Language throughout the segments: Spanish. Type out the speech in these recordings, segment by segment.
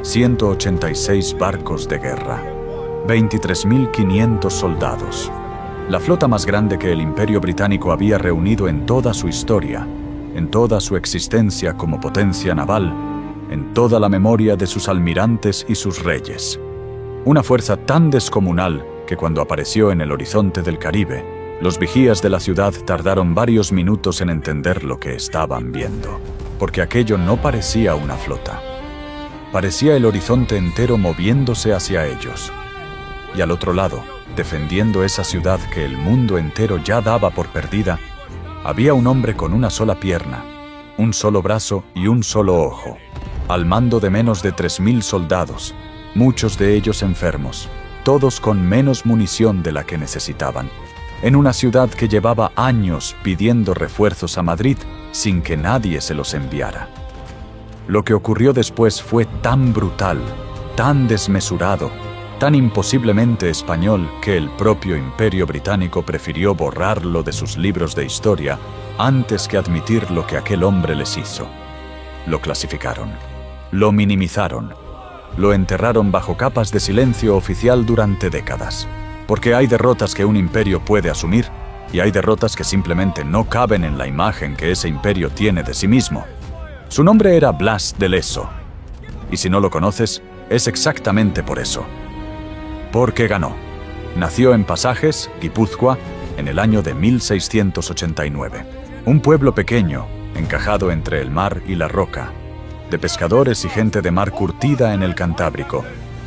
186 barcos de guerra, 23.500 soldados. La flota más grande que el Imperio Británico había reunido en toda su historia, en toda su existencia como potencia naval, en toda la memoria de sus almirantes y sus reyes. Una fuerza tan descomunal que cuando apareció en el horizonte del Caribe, los vigías de la ciudad tardaron varios minutos en entender lo que estaban viendo, porque aquello no parecía una flota. Parecía el horizonte entero moviéndose hacia ellos. Y al otro lado, defendiendo esa ciudad que el mundo entero ya daba por perdida, había un hombre con una sola pierna, un solo brazo y un solo ojo, al mando de menos de 3.000 soldados, muchos de ellos enfermos, todos con menos munición de la que necesitaban, en una ciudad que llevaba años pidiendo refuerzos a Madrid sin que nadie se los enviara. Lo que ocurrió después fue tan brutal, tan desmesurado, tan imposiblemente español que el propio Imperio Británico prefirió borrarlo de sus libros de historia antes que admitir lo que aquel hombre les hizo. Lo clasificaron, lo minimizaron, lo enterraron bajo capas de silencio oficial durante décadas. Porque hay derrotas que un imperio puede asumir y hay derrotas que simplemente no caben en la imagen que ese imperio tiene de sí mismo. Su nombre era Blas de Leso, y si no lo conoces, es exactamente por eso. Porque ganó. Nació en Pasajes, Guipúzcoa, en el año de 1689. Un pueblo pequeño, encajado entre el mar y la roca, de pescadores y gente de mar curtida en el Cantábrico,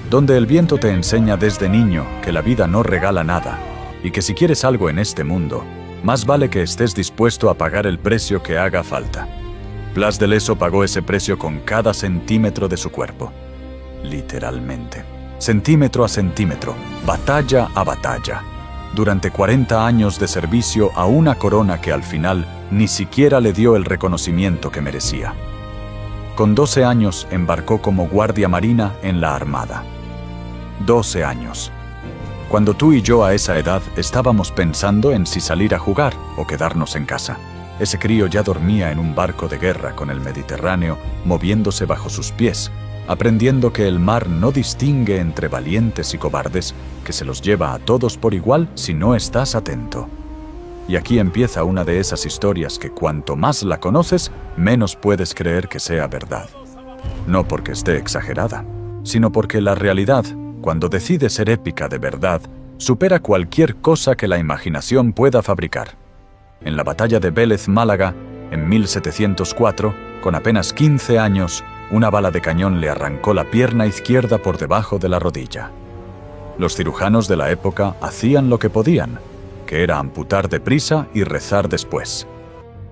donde el viento te enseña desde niño que la vida no regala nada, y que si quieres algo en este mundo, más vale que estés dispuesto a pagar el precio que haga falta. Blas de Leso pagó ese precio con cada centímetro de su cuerpo. Literalmente. Centímetro a centímetro, batalla a batalla. Durante 40 años de servicio a una corona que al final ni siquiera le dio el reconocimiento que merecía. Con 12 años embarcó como guardia marina en la Armada. 12 años. Cuando tú y yo a esa edad estábamos pensando en si salir a jugar o quedarnos en casa. Ese crío ya dormía en un barco de guerra con el Mediterráneo moviéndose bajo sus pies, aprendiendo que el mar no distingue entre valientes y cobardes, que se los lleva a todos por igual si no estás atento. Y aquí empieza una de esas historias que cuanto más la conoces, menos puedes creer que sea verdad. No porque esté exagerada, sino porque la realidad, cuando decide ser épica de verdad, supera cualquier cosa que la imaginación pueda fabricar. En la batalla de Vélez Málaga, en 1704, con apenas 15 años, una bala de cañón le arrancó la pierna izquierda por debajo de la rodilla. Los cirujanos de la época hacían lo que podían, que era amputar deprisa y rezar después.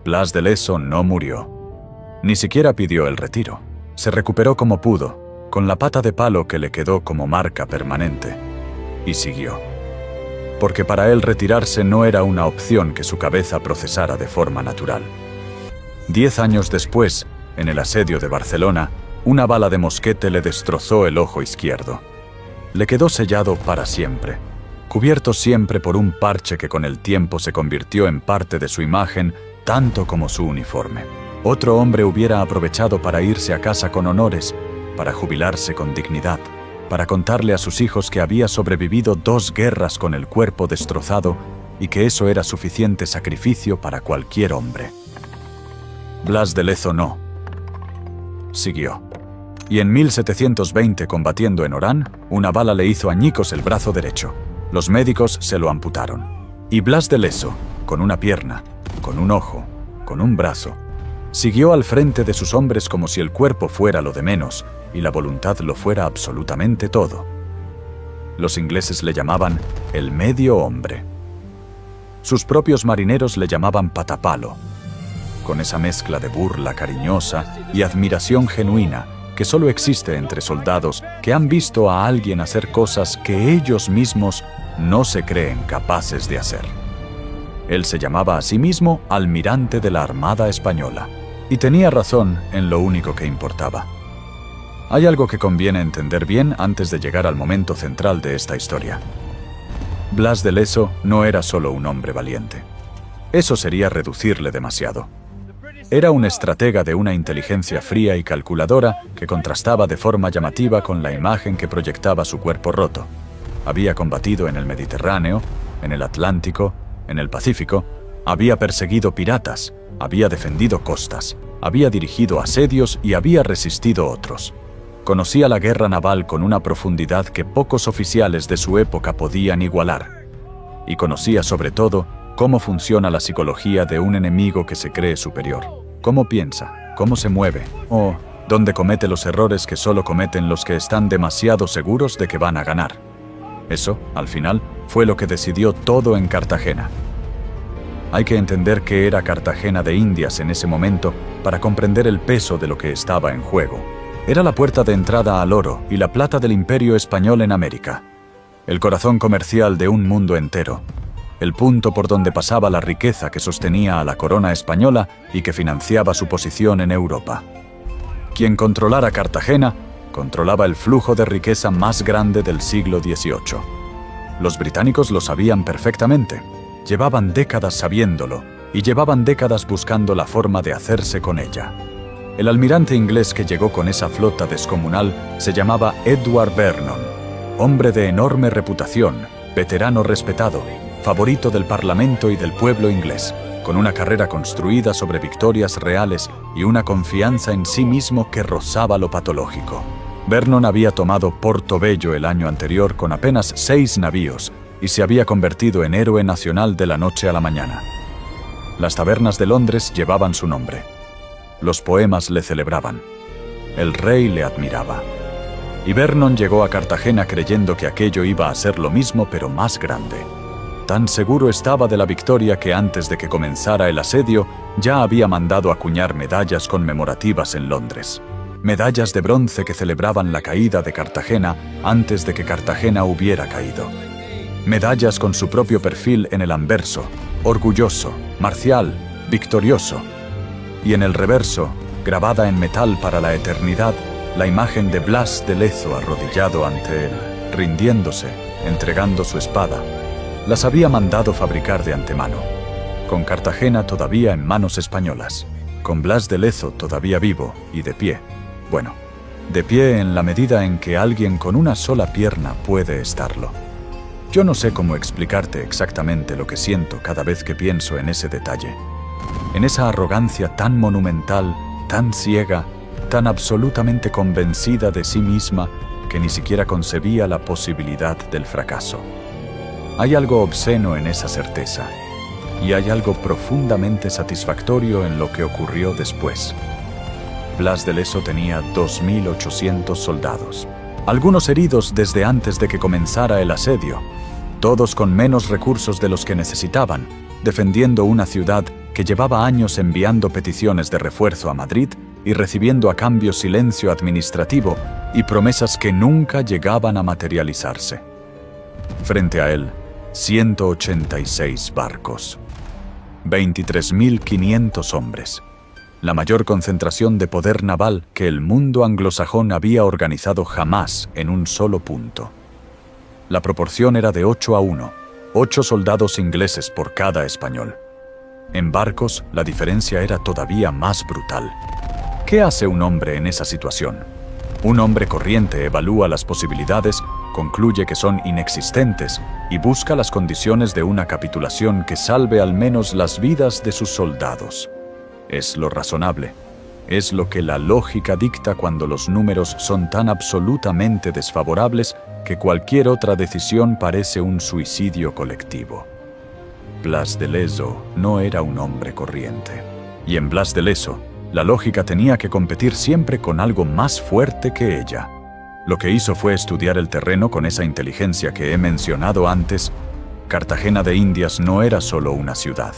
Blas de Leso no murió. Ni siquiera pidió el retiro. Se recuperó como pudo, con la pata de palo que le quedó como marca permanente. Y siguió. Porque para él retirarse no era una opción que su cabeza procesara de forma natural. 10 años después, en el asedio de Barcelona, una bala de mosquete le destrozó el ojo izquierdo. Le quedó sellado para siempre, cubierto siempre por un parche que con el tiempo se convirtió en parte de su imagen, tanto como su uniforme. Otro hombre hubiera aprovechado para irse a casa con honores, para jubilarse con dignidad, para contarle a sus hijos que había sobrevivido 2 guerras con el cuerpo destrozado y que eso era suficiente sacrificio para cualquier hombre. Blas de Lezo no. Siguió. Y en 1720, combatiendo en Orán, una bala le hizo añicos el brazo derecho. Los médicos se lo amputaron. Y Blas de Leso, con una pierna, con un ojo, con un brazo, siguió al frente de sus hombres como si el cuerpo fuera lo de menos y la voluntad lo fuera absolutamente todo. Los ingleses le llamaban el medio hombre. Sus propios marineros le llamaban patapalo, con esa mezcla de burla cariñosa y admiración genuina que solo existe entre soldados que han visto a alguien hacer cosas que ellos mismos no se creen capaces de hacer. Él se llamaba a sí mismo almirante de la Armada Española, y tenía razón en lo único que importaba. Hay algo que conviene entender bien antes de llegar al momento central de esta historia. Blas de Leso no era solo un hombre valiente. Eso sería reducirle demasiado. Era un estratega de una inteligencia fría y calculadora que contrastaba de forma llamativa con la imagen que proyectaba su cuerpo roto. Había combatido en el Mediterráneo, en el Atlántico, en el Pacífico, había perseguido piratas, había defendido costas, había dirigido asedios y había resistido otros. Conocía la guerra naval con una profundidad que pocos oficiales de su época podían igualar. Y conocía sobre todo cómo funciona la psicología de un enemigo que se cree superior. Cómo piensa, cómo se mueve, o dónde comete los errores que solo cometen los que están demasiado seguros de que van a ganar. Eso, al final, fue lo que decidió todo en Cartagena. Hay que entender qué era Cartagena de Indias en ese momento para comprender el peso de lo que estaba en juego. Era la puerta de entrada al oro y la plata del Imperio Español en América. El corazón comercial de un mundo entero. El punto por donde pasaba la riqueza que sostenía a la corona española y que financiaba su posición en Europa. Quien controlara Cartagena, controlaba el flujo de riqueza más grande del siglo XVIII. Los británicos lo sabían perfectamente. Llevaban décadas sabiéndolo y llevaban décadas buscando la forma de hacerse con ella. El almirante inglés que llegó con esa flota descomunal se llamaba Edward Vernon, hombre de enorme reputación, veterano respetado, favorito del Parlamento y del pueblo inglés, con una carrera construida sobre victorias reales y una confianza en sí mismo que rozaba lo patológico. Vernon había tomado Porto Bello el año anterior con apenas 6 navíos y se había convertido en héroe nacional de la noche a la mañana. Las tabernas de Londres llevaban su nombre. Los poemas le celebraban. El rey le admiraba. Y Vernon llegó a Cartagena creyendo que aquello iba a ser lo mismo pero más grande. Tan seguro estaba de la victoria que antes de que comenzara el asedio ya había mandado acuñar medallas conmemorativas en Londres. Medallas de bronce que celebraban la caída de Cartagena antes de que Cartagena hubiera caído. Medallas con su propio perfil en el anverso, orgulloso, marcial, victorioso. Y en el reverso, grabada en metal para la eternidad, la imagen de Blas de Lezo arrodillado ante él, rindiéndose, entregando su espada. Las había mandado fabricar de antemano, con Cartagena todavía en manos españolas, con Blas de Lezo todavía vivo y de pie. Bueno, de pie en la medida en que alguien con una sola pierna puede estarlo. Yo no sé cómo explicarte exactamente lo que siento cada vez que pienso en ese detalle, en esa arrogancia tan monumental, tan ciega, tan absolutamente convencida de sí misma que ni siquiera concebía la posibilidad del fracaso. Hay algo obsceno en esa certeza, y hay algo profundamente satisfactorio en lo que ocurrió después. Blas de Lezo tenía 2.800 soldados, algunos heridos desde antes de que comenzara el asedio, todos con menos recursos de los que necesitaban, defendiendo una ciudad que llevaba años enviando peticiones de refuerzo a Madrid y recibiendo a cambio silencio administrativo y promesas que nunca llegaban a materializarse. Frente a él, 186 barcos, 23.500 hombres, la mayor concentración de poder naval que el mundo anglosajón había organizado jamás en un solo punto. La proporción era de 8-1, 8 soldados ingleses por cada español. En barcos, la diferencia era todavía más brutal. ¿Qué hace un hombre en esa situación? Un hombre corriente evalúa las posibilidades, concluye que son inexistentes y busca las condiciones de una capitulación que salve al menos las vidas de sus soldados. Es lo razonable. Es lo que la lógica dicta cuando los números son tan absolutamente desfavorables que cualquier otra decisión parece un suicidio colectivo. Blas de Lezo no era un hombre corriente. Y en Blas de Lezo, la lógica tenía que competir siempre con algo más fuerte que ella. Lo que hizo fue estudiar el terreno con esa inteligencia que he mencionado antes. Cartagena de Indias no era solo una ciudad.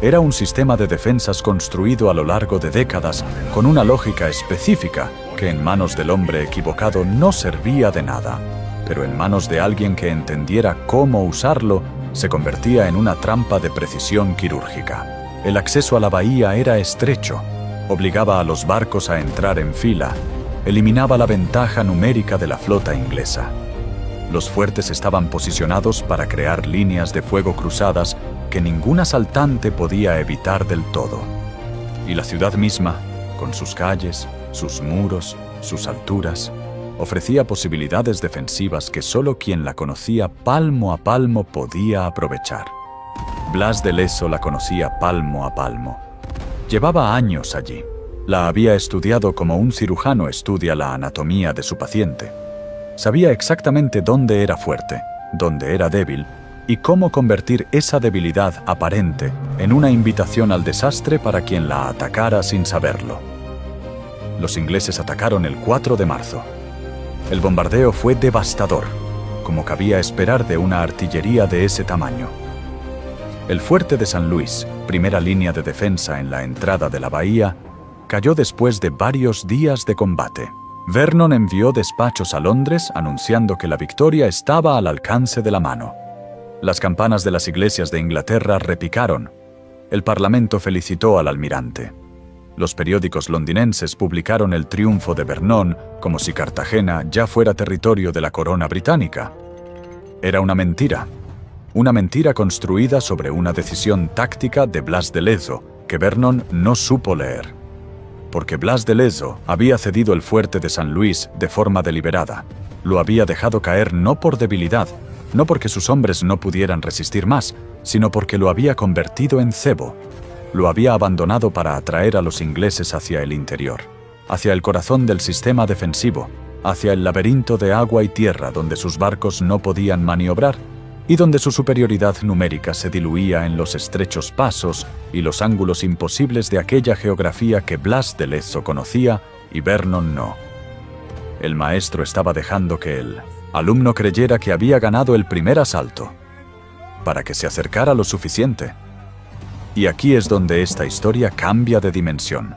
Era un sistema de defensas construido a lo largo de décadas con una lógica específica que en manos del hombre equivocado no servía de nada, pero en manos de alguien que entendiera cómo usarlo, se convertía en una trampa de precisión quirúrgica. El acceso a la bahía era estrecho, obligaba a los barcos a entrar en fila, eliminaba la ventaja numérica de la flota inglesa. Los fuertes estaban posicionados para crear líneas de fuego cruzadas que ningún asaltante podía evitar del todo. Y la ciudad misma, con sus calles, sus muros, sus alturas, ofrecía posibilidades defensivas que solo quien la conocía palmo a palmo podía aprovechar. Blas de Leso la conocía palmo a palmo. Llevaba años allí. La había estudiado como un cirujano estudia la anatomía de su paciente. Sabía exactamente dónde era fuerte, dónde era débil, y cómo convertir esa debilidad aparente en una invitación al desastre para quien la atacara sin saberlo. Los ingleses atacaron el 4 de marzo. El bombardeo fue devastador, como cabía esperar de una artillería de ese tamaño. El fuerte de San Luis, primera línea de defensa en la entrada de la bahía, cayó después de varios días de combate. Vernon envió despachos a Londres anunciando que la victoria estaba al alcance de la mano. Las campanas de las iglesias de Inglaterra repicaron. El Parlamento felicitó al almirante. Los periódicos londinenses publicaron el triunfo de Vernon como si Cartagena ya fuera territorio de la corona británica. Era una mentira construida sobre una decisión táctica de Blas de Leso que Vernon no supo leer. Porque Blas de Leso había cedido el fuerte de San Luis de forma deliberada. Lo había dejado caer no por debilidad, no porque sus hombres no pudieran resistir más, sino porque lo había convertido en cebo. Lo había abandonado para atraer a los ingleses hacia el interior, hacia el corazón del sistema defensivo, hacia el laberinto de agua y tierra donde sus barcos no podían maniobrar y donde su superioridad numérica se diluía en los estrechos pasos y los ángulos imposibles de aquella geografía que Blas de Leso conocía y Vernon no. El maestro estaba dejando que el alumno creyera que había ganado el primer asalto, para que se acercara lo suficiente. Y aquí es donde esta historia cambia de dimensión,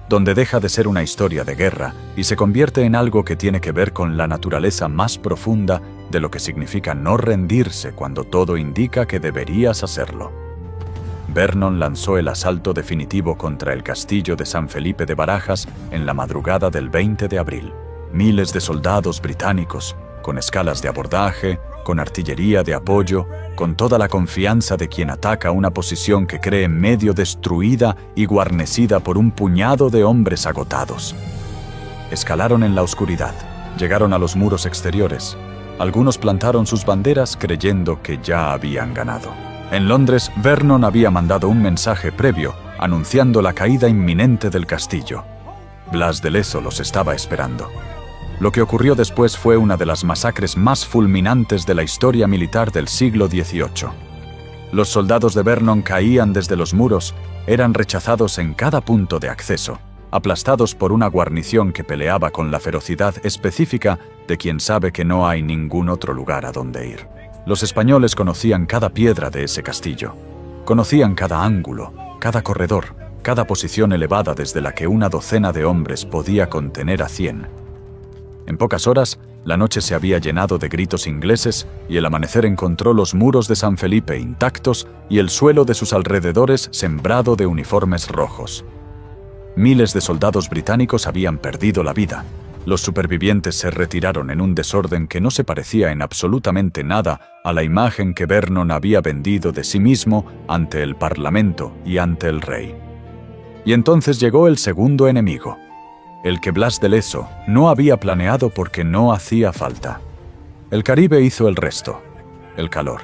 donde deja de ser una historia de guerra y se convierte en algo que tiene que ver con la naturaleza más profunda de lo que significa no rendirse cuando todo indica que deberías hacerlo. Vernon lanzó el asalto definitivo contra el castillo de San Felipe de Barajas en la madrugada del 20 de abril. Miles de soldados británicos, con escalas de abordaje, con artillería de apoyo, con toda la confianza de quien ataca una posición que cree medio destruida y guarnecida por un puñado de hombres agotados. Escalaron en la oscuridad, llegaron a los muros exteriores. Algunos plantaron sus banderas creyendo que ya habían ganado. En Londres, Vernon había mandado un mensaje previo anunciando la caída inminente del castillo. Blas de Leso los estaba esperando. Lo que ocurrió después fue una de las masacres más fulminantes de la historia militar del siglo XVIII. Los soldados de Vernon caían desde los muros, eran rechazados en cada punto de acceso, aplastados por una guarnición que peleaba con la ferocidad específica de quien sabe que no hay ningún otro lugar a donde ir. Los españoles conocían cada piedra de ese castillo, conocían cada ángulo, cada corredor, cada posición elevada desde la que una docena de hombres podía contener a 100. En pocas horas, la noche se había llenado de gritos ingleses y el amanecer encontró los muros de San Felipe intactos y el suelo de sus alrededores sembrado de uniformes rojos. Miles de soldados británicos habían perdido la vida. Los supervivientes se retiraron en un desorden que no se parecía en absolutamente nada a la imagen que Vernon había vendido de sí mismo ante el Parlamento y ante el rey. Y entonces llegó el segundo enemigo, el que Blas de Leso no había planeado porque no hacía falta. El Caribe hizo el resto: el calor,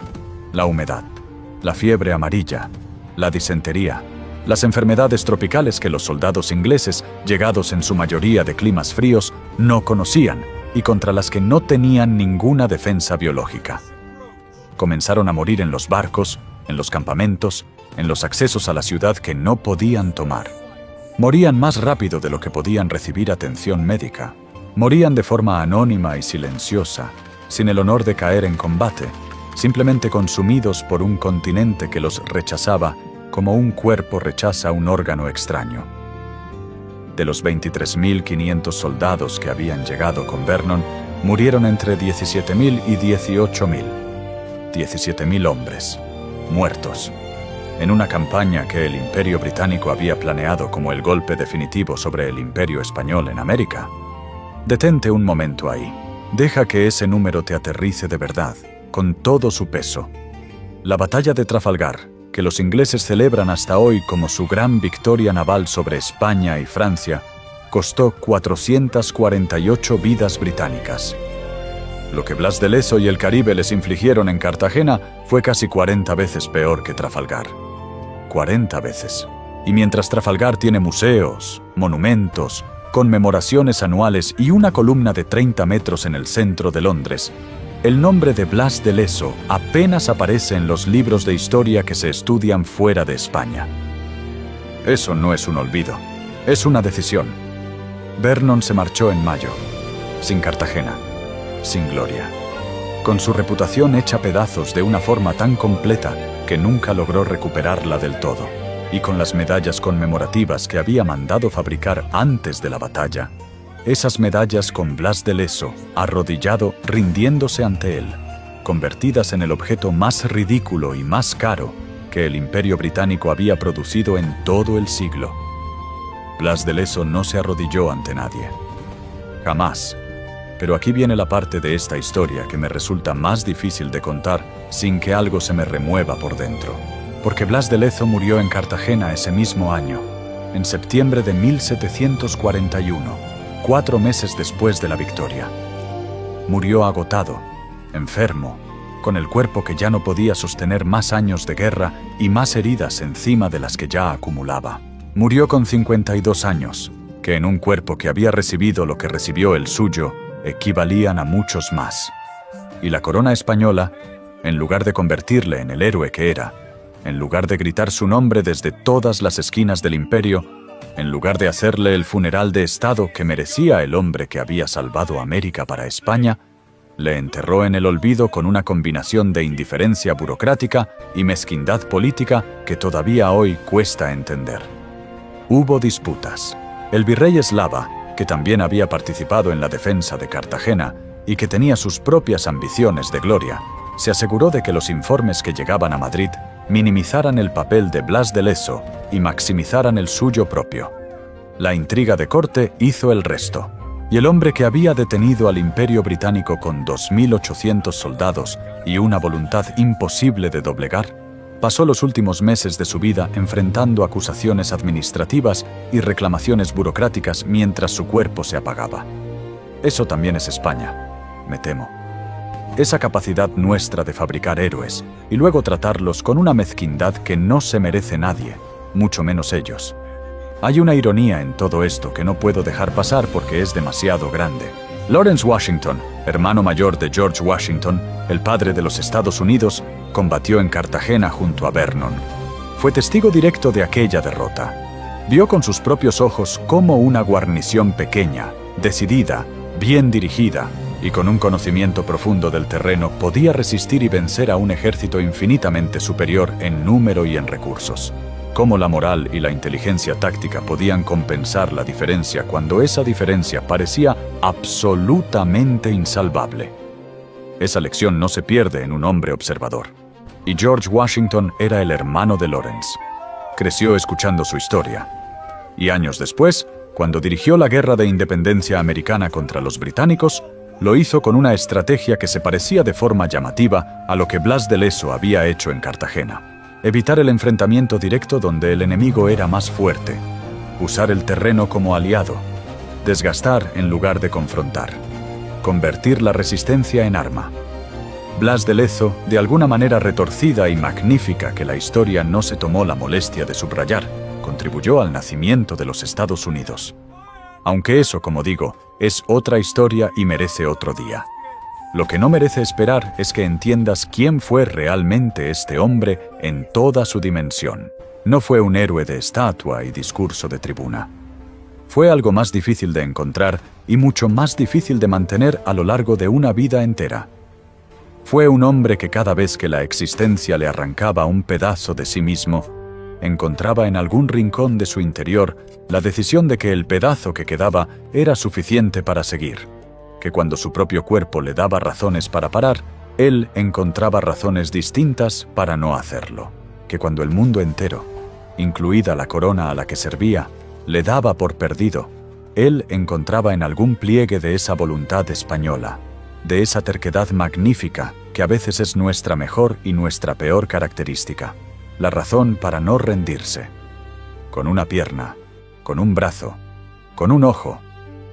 la humedad, la fiebre amarilla, la disentería, las enfermedades tropicales que los soldados ingleses, llegados en su mayoría de climas fríos, no conocían y contra las que no tenían ninguna defensa biológica. Comenzaron a morir en los barcos, en los campamentos, en los accesos a la ciudad que no podían tomar. Morían más rápido de lo que podían recibir atención médica. Morían de forma anónima y silenciosa, sin el honor de caer en combate, simplemente consumidos por un continente que los rechazaba como un cuerpo rechaza un órgano extraño. De los 23.500 soldados que habían llegado con Vernon, murieron entre 17.000 y 18.000. 17.000 hombres, muertos, en una campaña que el Imperio Británico había planeado como el golpe definitivo sobre el Imperio Español en América. Detente un momento ahí. Deja que ese número te aterrice de verdad, con todo su peso. La batalla de Trafalgar, que los ingleses celebran hasta hoy como su gran victoria naval sobre España y Francia, costó 448 vidas británicas. Lo que Blas de Lezo y el Caribe les infligieron en Cartagena fue casi 40 veces peor que Trafalgar. 40 veces. Y mientras Trafalgar tiene museos, monumentos, conmemoraciones anuales y una columna de 30 metros en el centro de Londres, el nombre de Blas de Lezo apenas aparece en los libros de historia que se estudian fuera de España. Eso no es un olvido, es una decisión. Vernon se marchó en mayo, sin Cartagena, sin gloria, con su reputación hecha pedazos de una forma tan completa que nunca logró recuperarla del todo, y con las medallas conmemorativas que había mandado fabricar antes de la batalla, esas medallas con Blas de Lezo, arrodillado, rindiéndose ante él, convertidas en el objeto más ridículo y más caro que el Imperio Británico había producido en todo el siglo. Blas de Lezo no se arrodilló ante nadie. Jamás. Pero aquí viene la parte de esta historia que me resulta más difícil de contar sin que algo se me remueva por dentro. Porque Blas de Lezo murió en Cartagena ese mismo año, en septiembre de 1741, 4 meses después de la victoria. Murió agotado, enfermo, con el cuerpo que ya no podía sostener más años de guerra y más heridas encima de las que ya acumulaba. Murió con 52 años, que en un cuerpo que había recibido lo que recibió el suyo, equivalían a muchos más. Y la corona española, en lugar de convertirle en el héroe que era, en lugar de gritar su nombre desde todas las esquinas del imperio, en lugar de hacerle el funeral de Estado que merecía el hombre que había salvado América para España, le enterró en el olvido con una combinación de indiferencia burocrática y mezquindad política que todavía hoy cuesta entender. Hubo disputas. El virrey Eslava, que también había participado en la defensa de Cartagena y que tenía sus propias ambiciones de gloria, se aseguró de que los informes que llegaban a Madrid minimizaran el papel de Blas de Lezo y maximizaran el suyo propio. La intriga de corte hizo el resto, y el hombre que había detenido al Imperio Británico con 2.800 soldados y una voluntad imposible de doblegar, pasó los últimos meses de su vida enfrentando acusaciones administrativas y reclamaciones burocráticas mientras su cuerpo se apagaba. Eso también es España, me temo. Esa capacidad nuestra de fabricar héroes y luego tratarlos con una mezquindad que no se merece nadie, mucho menos ellos. Hay una ironía en todo esto que no puedo dejar pasar porque es demasiado grande. Lawrence Washington, hermano mayor de George Washington, el padre de los Estados Unidos, combatió en Cartagena junto a Vernon. Fue testigo directo de aquella derrota. Vio con sus propios ojos cómo una guarnición pequeña, decidida, bien dirigida y con un conocimiento profundo del terreno podía resistir y vencer a un ejército infinitamente superior en número y en recursos. Cómo la moral y la inteligencia táctica podían compensar la diferencia cuando esa diferencia parecía absolutamente insalvable. Esa lección no se pierde en un hombre observador. Y George Washington era el hermano de Lawrence. Creció escuchando su historia. Y años después, cuando dirigió la Guerra de Independencia Americana contra los británicos, lo hizo con una estrategia que se parecía de forma llamativa a lo que Blas de Lezo había hecho en Cartagena. Evitar el enfrentamiento directo donde el enemigo era más fuerte. Usar el terreno como aliado. Desgastar en lugar de confrontar. Convertir la resistencia en arma. Blas de Lezo, de alguna manera retorcida y magnífica que la historia no se tomó la molestia de subrayar, contribuyó al nacimiento de los Estados Unidos. Aunque eso, como digo, es otra historia y merece otro día. Lo que no merece esperar es que entiendas quién fue realmente este hombre en toda su dimensión. No fue un héroe de estatua y discurso de tribuna. Fue algo más difícil de encontrar y mucho más difícil de mantener a lo largo de una vida entera. Fue un hombre que cada vez que la existencia le arrancaba un pedazo de sí mismo, encontraba en algún rincón de su interior la decisión de que el pedazo que quedaba era suficiente para seguir, que cuando su propio cuerpo le daba razones para parar, él encontraba razones distintas para no hacerlo, que cuando el mundo entero, incluida la corona a la que servía, le daba por perdido, él encontraba en algún pliegue de esa voluntad española, de esa terquedad magnífica que a veces es nuestra mejor y nuestra peor característica. la razón para no rendirse. Con una pierna, con un brazo, con un ojo,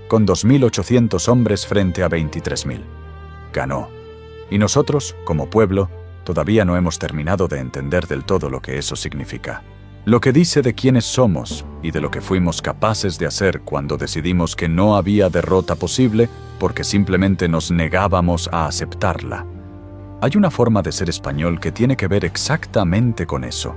con 2.800 hombres frente a 23.000. Ganó. Y nosotros, como pueblo, todavía no hemos terminado de entender del todo lo que eso significa. Lo que dice de quiénes somos y de lo que fuimos capaces de hacer cuando decidimos que no había derrota posible porque simplemente nos negábamos a aceptarla. Hay una forma de ser español que tiene que ver exactamente con eso,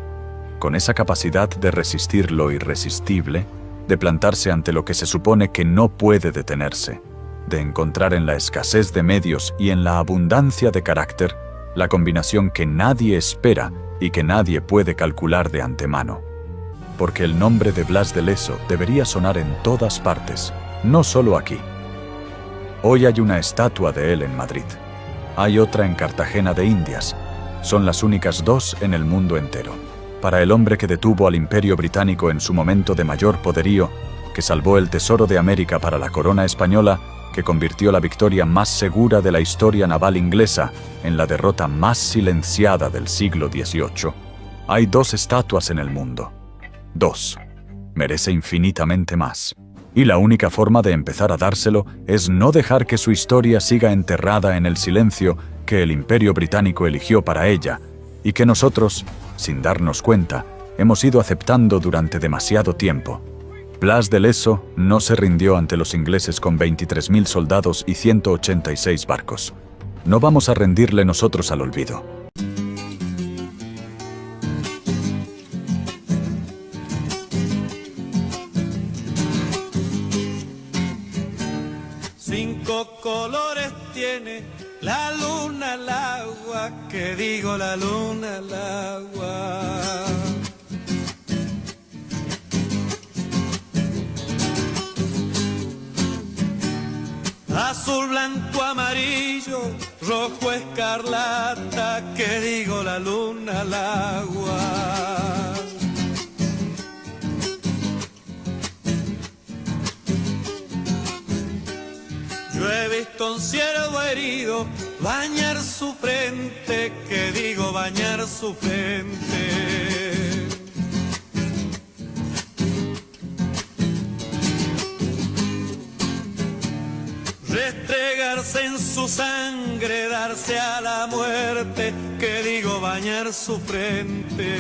con esa capacidad de resistir lo irresistible, de plantarse ante lo que se supone que no puede detenerse, de encontrar en la escasez de medios y en la abundancia de carácter la combinación que nadie espera y que nadie puede calcular de antemano. Porque el nombre de Blas de Leso debería sonar en todas partes, no solo aquí. Hoy hay una estatua de él en Madrid. Hay otra en Cartagena de Indias. Son las únicas dos en el mundo entero. Para el hombre que detuvo al Imperio Británico en su momento de mayor poderío, que salvó el tesoro de América para la corona española, que convirtió la victoria más segura de la historia naval inglesa en la derrota más silenciada del siglo XVIII. Hay dos estatuas en el mundo. Dos. Merece infinitamente más. Y la única forma de empezar a dárselo es no dejar que su historia siga enterrada en el silencio que el Imperio Británico eligió para ella, y que nosotros, sin darnos cuenta, hemos ido aceptando durante demasiado tiempo. Blas de Leso no se rindió ante los ingleses con 23.000 soldados y 186 barcos. No vamos a rendirle nosotros al olvido. Cinco colores tiene la luna al agua, que digo la luna al agua. Azul, blanco, amarillo, rojo, escarlata, que digo la luna al agua. Yo he visto un ciervo herido bañar su frente, que digo bañar su frente. Restregarse en su sangre, darse a la muerte, que digo bañar su frente.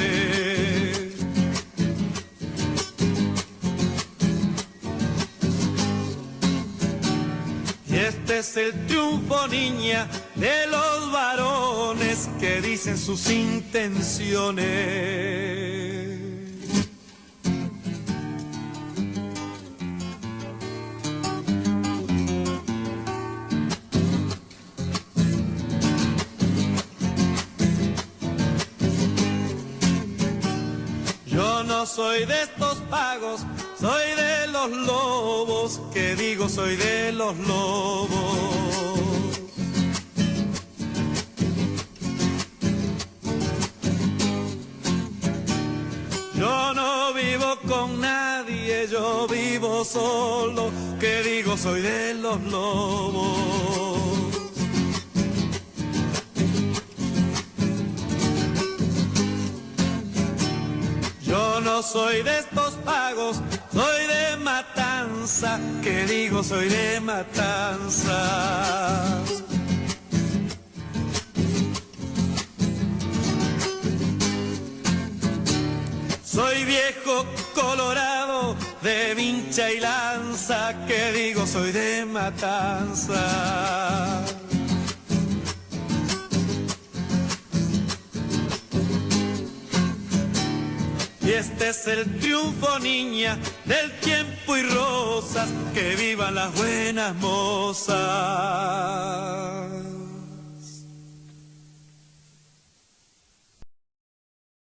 Y este es el triunfo, niña, de los varones que dicen sus intenciones. Yo no soy de estos pagos, soy de los lobos, que digo soy de los lobos. Yo no vivo con nadie, yo vivo solo, que digo soy de los lobos. Yo no soy de estos pagos, soy de matanza, que digo soy de matanza. Soy viejo colorado de vincha y lanza, que digo soy de matanza. Y este es el triunfo, niña, del tiempo y rosas, que vivan las buenas mozas.